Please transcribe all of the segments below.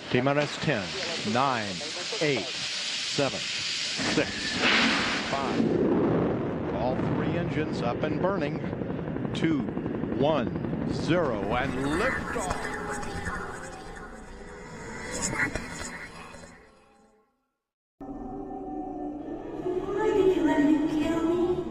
T-minus 10, 9, 8, 7, 6, 5. All three engines up and burning. 2, 1, 0, and liftoff. Why did you let him kill me?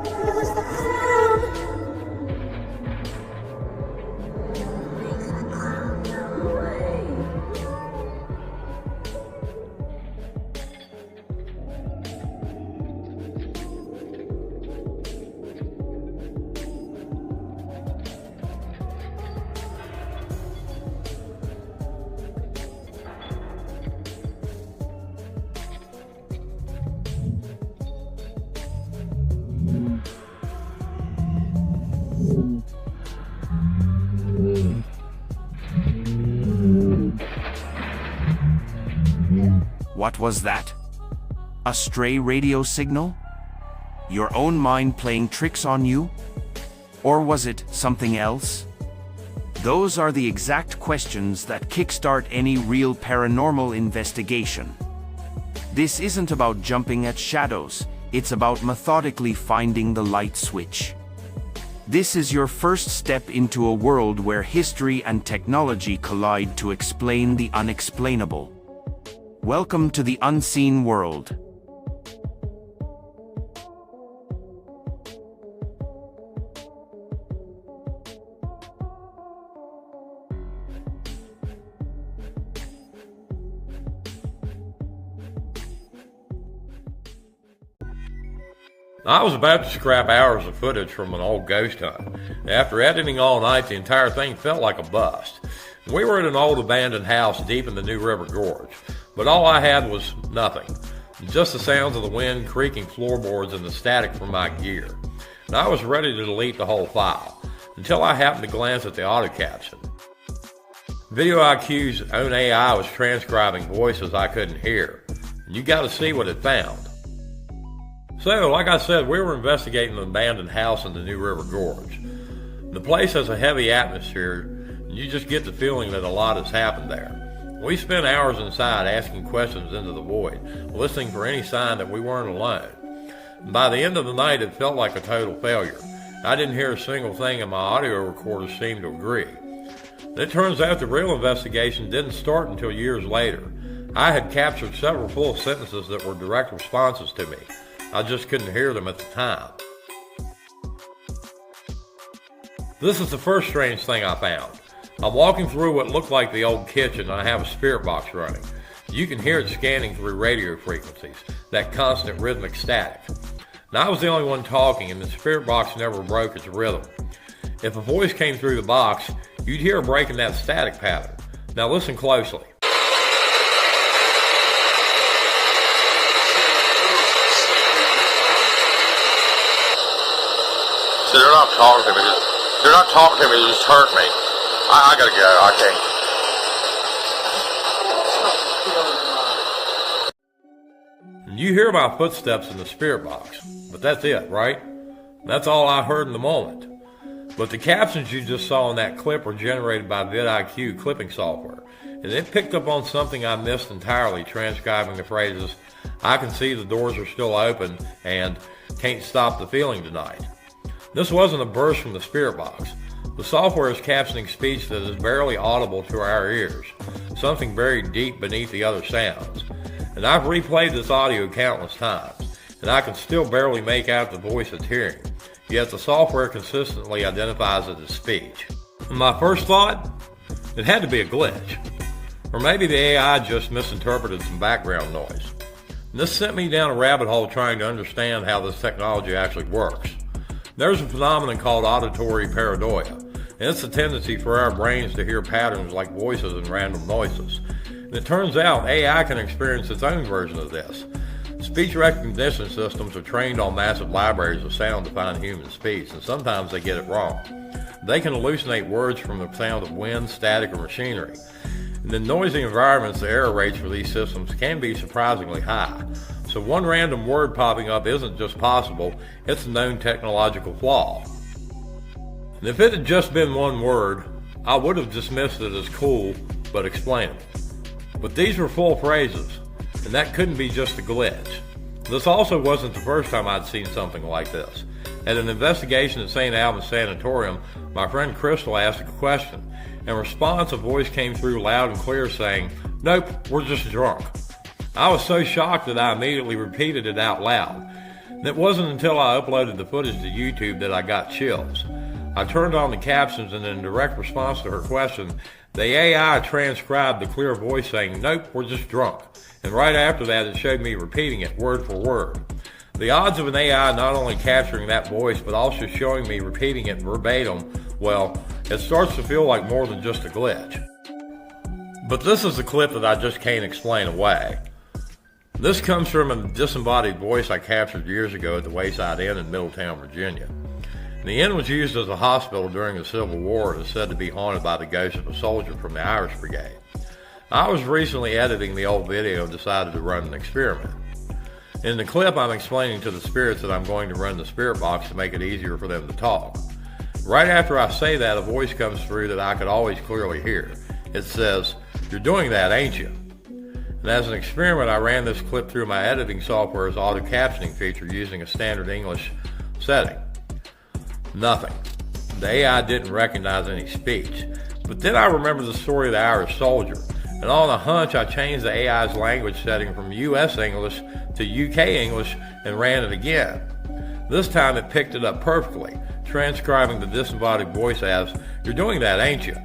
It was the clown. Make the clown go away. What was that? A stray radio signal? Your own mind playing tricks on you? Or was it something else? Those are the exact questions that kickstart any real paranormal investigation. This isn't about jumping at shadows, it's about methodically finding the light switch. This is your first step into a world where history and technology collide to explain the unexplainable. Welcome to the unseen world. I was about to scrap hours of footage from an old ghost hunt. After editing all night, the entire thing felt like a bust. We were at an old abandoned house deep in the New River Gorge, but all I had was nothing. Just the sounds of the wind creaking floorboards and the static from my gear. And I was ready to delete the whole file, until I happened to glance at the auto caption. Video IQ's own AI was transcribing voices I couldn't hear. And you gotta see what it found. So, like I said, we were investigating an abandoned house in the New River Gorge. The place has a heavy atmosphere, and you just get the feeling that a lot has happened there. We spent hours inside asking questions into the void, listening for any sign that we weren't alone. And by the end of the night, it felt like a total failure. I didn't hear a single thing, and my audio recorder seemed to agree. And it turns out the real investigation didn't start until years later. I had captured several full sentences that were direct responses to me. I just couldn't hear them at the time. This is the first strange thing I found. I'm walking through what looked like the old kitchen and I have a spirit box running. You can hear it scanning through radio frequencies, that constant rhythmic static. And I was the only one talking, and the spirit box never broke its rhythm. If a voice came through the box, you'd hear a break in that static pattern. Now listen closely. So they're not talking to me. They're not talking to me. They just hurt me. I gotta go. I can't. You hear my footsteps in the spirit box, but that's it, right? That's all I heard in the moment. But the captions you just saw in that clip were generated by vidIQ clipping software, and it picked up on something I missed entirely, transcribing the phrases, "I can see the doors are still open," and "can't stop the feeling tonight." This wasn't a burst from the spirit box. The software is captioning speech that is barely audible to our ears, something buried deep beneath the other sounds. And I've replayed this audio countless times. and I can still barely make out the voice it's hearing, yet the software consistently identifies it as speech. And my first thought? It had to be a glitch. Or maybe the AI just misinterpreted some background noise. And this sent me down a rabbit hole trying to understand how this technology actually works. There's a phenomenon called auditory pareidoia, and it's a tendency for our brains to hear patterns like voices and random noises. And it turns out AI can experience its own version of this. Speech recognition systems are trained on massive libraries of sound to find human speech, and sometimes they get it wrong. They can hallucinate words from the sound of wind, static, or machinery. And in noisy environments, the error rates for these systems can be surprisingly high. So one random word popping up isn't just possible, it's a known technological flaw. And if it had just been one word, I would have dismissed it as cool, but explainable. But these were full phrases, and that couldn't be just a glitch. This also wasn't the first time I'd seen something like this. At an investigation at St. Albans Sanatorium, my friend Crystal asked a question. In response, a voice came through loud and clear saying, "Nope, we're just drunk." I was so shocked that I immediately repeated it out loud. And it wasn't until I uploaded the footage to YouTube that I got chills. I turned on the captions, and in direct response to her question, the AI transcribed the clear voice saying, "Nope, we're just drunk." And right after that, it showed me repeating it word for word. The odds of an AI not only capturing that voice, but also showing me repeating it verbatim, well, it starts to feel like more than just a glitch. But this is the clip that I just can't explain away. This comes from a disembodied voice I captured years ago at the Wayside Inn in Middletown, Virginia. The inn was used as a hospital during the Civil War and is said to be haunted by the ghost of a soldier from the Irish Brigade. I was recently editing the old video and decided to run an experiment. In the clip, I'm explaining to the spirits that I'm going to run the spirit box to make it easier for them to talk. Right after I say that, a voice comes through that I could always clearly hear. It says, "You're doing that, ain't you?" And as an experiment, I ran this clip through my editing software's auto captioning feature using a standard English setting. Nothing. The AI didn't recognize any speech. But then I remembered the story of the Irish soldier, and on a hunch, I changed the AI's language setting from US English to UK English and ran it again. This time it picked it up perfectly, transcribing the disembodied voice as, "You're doing that, ain't you?"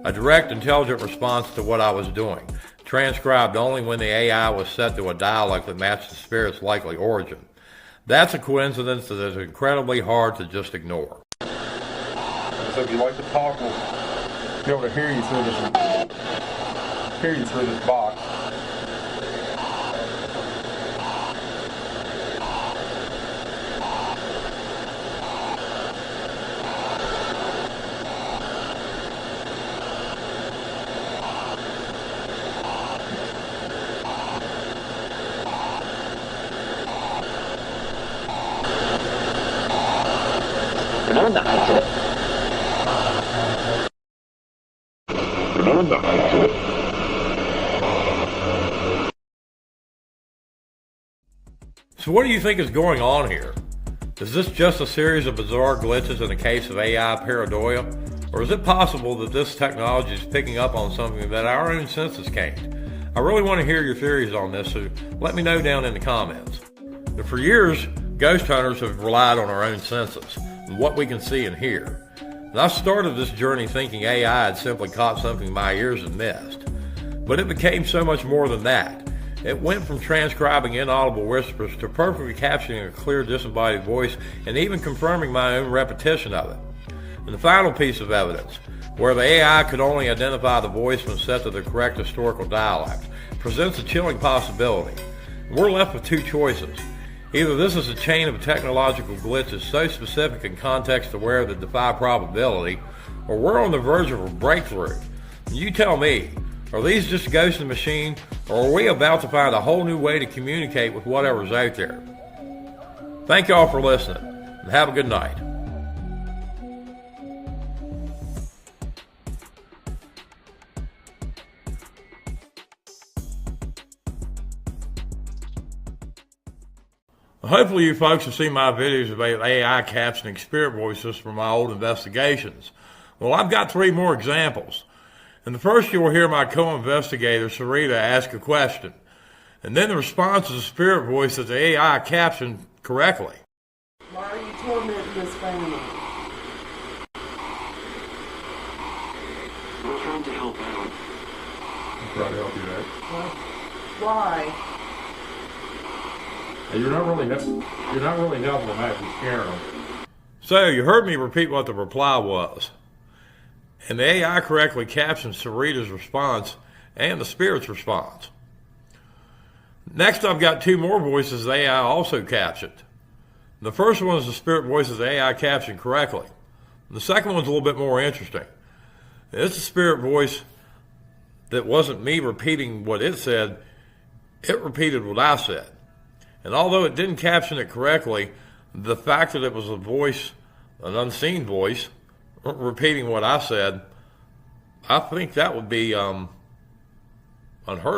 A direct, intelligent response to what I was doing, transcribed only when the AI was set to a dialect that matched the spirit's likely origin. That's a coincidence that is incredibly hard to just ignore. So if you like to talk, we'll be able to hear you through this box. So what do you think is going on here? Is this just a series of bizarre glitches in a case of AI pareidoia? Or is it possible that this technology is picking up on something that our own senses can't? I really want to hear your theories on this, so let me know down in the comments. But for years, ghost hunters have relied on our own senses and what we can see and hear. And I started this journey thinking AI had simply caught something my ears had missed. But it became so much more than that. It went from transcribing inaudible whispers to perfectly capturing a clear disembodied voice and even confirming my own repetition of it. And the final piece of evidence, where the AI could only identify the voice when set to the correct historical dialect, presents a chilling possibility. We're left with two choices. Either this is a chain of technological glitches so specific and context-aware that defy probability, or we're on the verge of a breakthrough. You tell me, are these just ghosts in the machine, or are we about to find a whole new way to communicate with whatever's out there? Thank y'all for listening, and have a good night. Hopefully you folks have seen my videos about AI captioning spirit voices from my old investigations. Well, I've got 3 more examples. In the first, you will hear my co-investigator, Sarita, ask a question. And then the response is a spirit voice that the AI captioned correctly. Why are you tormenting this family? I'm trying to help out. I'm trying to help you out. Why? Hey, you're not really helping them out. You're scaring them. So you heard me repeat what the reply was. And the AI correctly captioned Sarita's response and the spirit's response. Next, I've got two more voices the AI also captioned. The first one is the spirit voice that the AI captioned correctly. The second one's a little bit more interesting. It's a spirit voice that wasn't me repeating what it said, it repeated what I said. And although it didn't caption it correctly, the fact that it was a voice, an unseen voice, repeating what I said, I think that would be unheard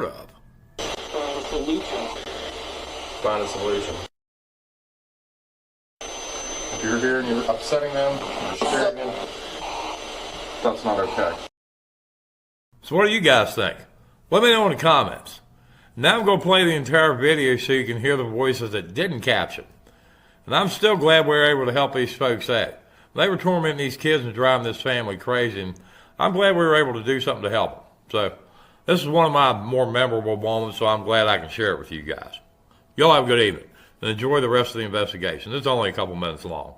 of. Find a solution. If you're here and you're upsetting them, you're scaring them, that's not okay. So what do you guys think? Let me know in the comments. Now I'm going to play the entire video so you can hear the voices that didn't caption. And I'm still glad we were able to help these folks out. They were tormenting these kids and driving this family crazy, and I'm glad we were able to do something to help them. So this is one of my more memorable moments, so I'm glad I can share it with you guys. Y'all have a good evening, and enjoy the rest of the investigation. It's only a couple minutes long.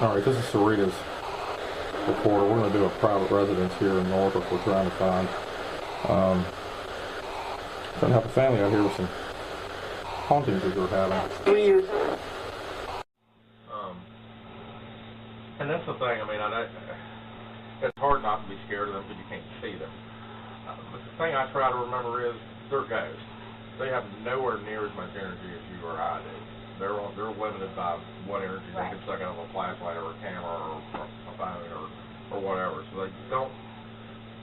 All right, this is Sarita's reporter. We're going to do a private residence here in Norfolk. We're trying to find, trying to help a family out here with some hauntings that they're having. And that's the thing, I mean, it's hard not to be scared of them because you can't see them. But the thing I try to remember is they're ghosts. They have nowhere near as much energy as you or I do. They're limited by what energy they can suck out of a flashlight or a camera or a phone or whatever. So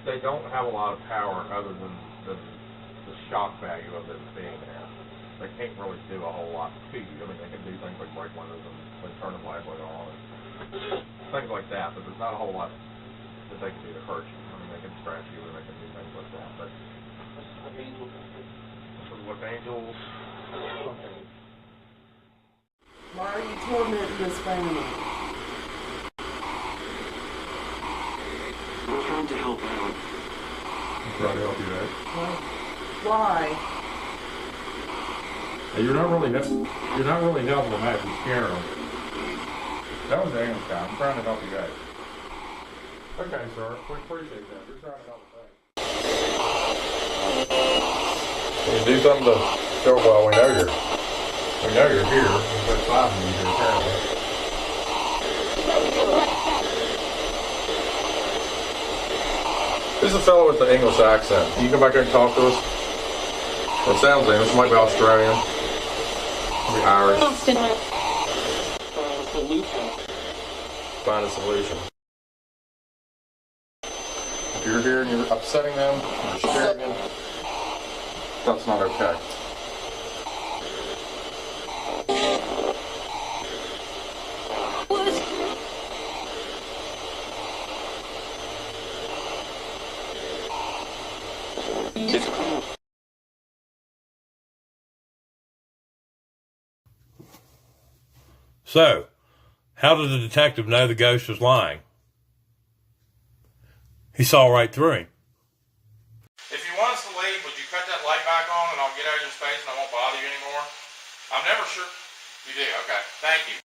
they don't have a lot of power other than the shock value of them being there. They can't really do a whole lot to you. I mean, they can do things like break windows and turn the flashlight on and things like that, but there's not a whole lot that they can do to hurt you. I mean, they can scratch you and they can do things like that. But this is what angels. Why are you tormenting this family? I'm trying to help out. I'm trying to help you out. Why? Hey, you're not really helping them out. You're scaring them. That was the English guy. I'm trying to help you guys. Okay, sir. We appreciate that. We're trying to help you. Can you do something to show well we know you're here. There's 5 of you here apparently. This is a fellow with the English accent. Can you come back here and talk to us? Well, it sounds English. It might be Australian. Maybe Irish. Find a solution. If you're here and you're upsetting them, you're scaring them, that's not okay. So, how did the detective know the ghost was lying? He saw right through him. If you want us to leave, would you cut that light back on and I'll get out of your space and I won't bother you anymore? I'm never sure. You do? Okay. Thank you.